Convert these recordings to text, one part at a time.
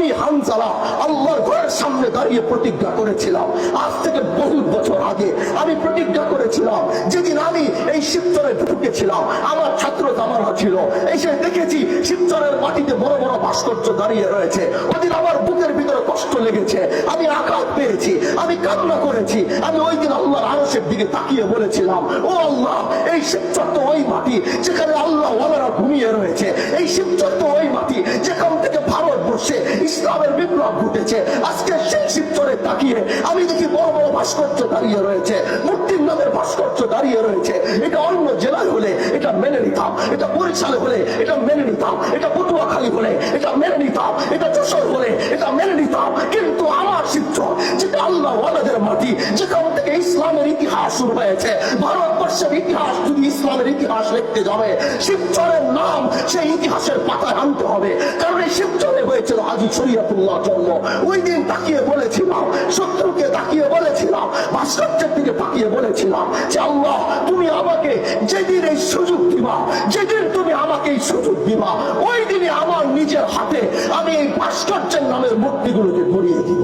আমি হানজালা আল্লাহর ঘরের সামনে দাঁড়িয়ে প্রতিজ্ঞা করেছিলাম, আজ থেকে বহু বছর আগে আমি প্রতিজ্ঞা করেছিলাম, যেদিন আমি এই শিবচরে ঢুকেছিলাম আমার ছাত্র জামানা ছিল, এসে দেখেছি শিবচরের মাটিতে বড় বড় ভাস্কর্য দাঁড়িয়ে রয়েছে। ওদিন আমার বুকের ভিতরে কষ্ট লেগেছে, আমি আঘাত পেয়েছি, আমি কান্না করেছি। আমি ওই দিন আল্লাহর আরশের দিকে তাকিয়ে বলেছিলাম, ও আল্লাহ, এই শিবচর তো ওই মাটি যেখানে আল্লাহ ওয়ালারা ঘুমিয়ে রয়েছে, এই শিবচর তো ওই মাটি যেখান থেকে ভারতবর্ষে ইসলামের বিপ্লব ঘটেছে। আজকে সেই শিবচরে তাকিয়ে আমি দেখি বড় বড় ভাস্কর্য দাঁড়িয়ে রয়েছে, মূর্তির নামের ভাস্কর্য দাঁড়িয়ে রয়েছে। এটা অন্য জেলায় হলে এটা মেনে নিতাম, এটা বরিশালে হলে এটা মেনে নিতাম, এটা পটুয়াখালী হলে এটা মেনে নিতাম, এটা যশোর হলে এটা মেনে নিতাম। কিন্তু আমার শিবচর যেটা আল্লাহ ওয়ালাদের মাটি, যেখান থেকে ইসলামের ইতিহাস শুরু হয়েছে, ভারতবর্ষের ইতিহাস যদি ইসলামের ইতিহাস লিখতে যাবে, শিবচরের নাম সেই ইতিহাসের পাতায় আনতে হবে। কারণ এই শিবচরে হয়েছিল হাজী শরীয়তুল্লাহ জন্ম। ওই দিন তাকিয়ে বলেছিলাম, শত্রুকে তাকিয়ে বলেছিলাম, ভাস্কর্যের দিকে তাকিয়ে বলেছিলাম যে আল্লাহ, তুমি আমাকে যেদিন এই সুযোগ দিবা, যেদিন তুমি আমাকে এই সুযোগ দিবা, ওই দিনে আমার নিজের হাতে আমি এই ভাস্কর্যের নামের মূর্তিগুলোকে গড়িয়ে দিব।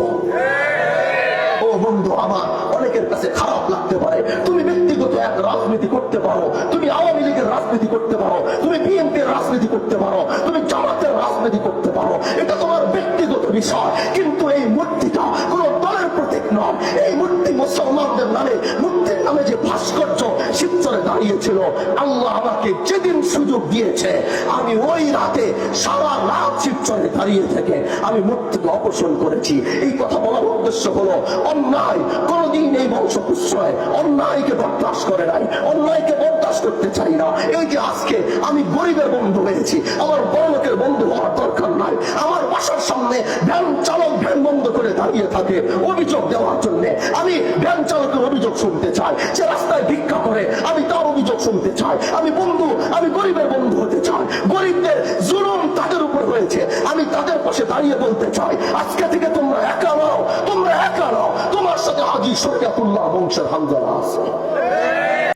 ও বন্ধু আমার, অনেকের কাছে খারাপ লাগতে পারে, তুমি ব্যক্তিগত এক রাজনীতি করতে পারো, তুমি আওয়ামী লীগের রাজনীতি করতে পারো, তুমি বিএনপির রাজনীতি করতে পারো, তুমি জামাতের রাজনীতি করতে পারো, এটা তোমার ব্যক্তিগত বিষয়। কিন্তু এই মূর্তিটা কোন দলের প্রতীক নয়। এই মূর্তি মুসলমানদের নামে, মূর্তির নামে যে ভাস্কর্য শিবচরে দাঁড়িয়েছিল, আল্লাহ আমাকে যেদিন সুযোগ দিয়েছে, আমি ওই রাতে সারা রাত শিবচরে দাঁড়িয়ে থেকে আমি মূর্তিকে অপসারণ করেছি। এই কথা বলার উদ্দেশ্য হলো, অন্যায় কোনদিন এই বংশপুত্রয় অন্যায়কে বরদাস্ত করে নাই, অন্যায়কে বরদাস্ত করতে চাই না। এই যে আজকে আমি গরিবের বন্ধু হয়েছি, আমার বড় লোকের বন্ধু হওয়ার দরকার নাই। আমার বাসার সামনে ভ্যান চালক ভ্যান বন্ধ করে দাঁড়িয়ে থাকে অভিযোগ দেওয়ার জন্য। আমি ভ্যান চালকের অভিযোগ শুনতে চাই, যে রাস্তায় ভিক্ষা করে আমি তার অভিযোগ শুনতে চাই। আমি বন্ধু, আমি গরিবের বন্ধু হতে চাই। গরিবদের জুলুম তাদের উপর হয়েছে, আমি তাদের পাশে দাঁড়িয়ে বলতে চাই, আজকে থেকে তোমরা একা নাও, তোমরা একা নাও, তোমার সাথে হাজী শরীয়তুল্লাহ বংশের হানজালা আছে।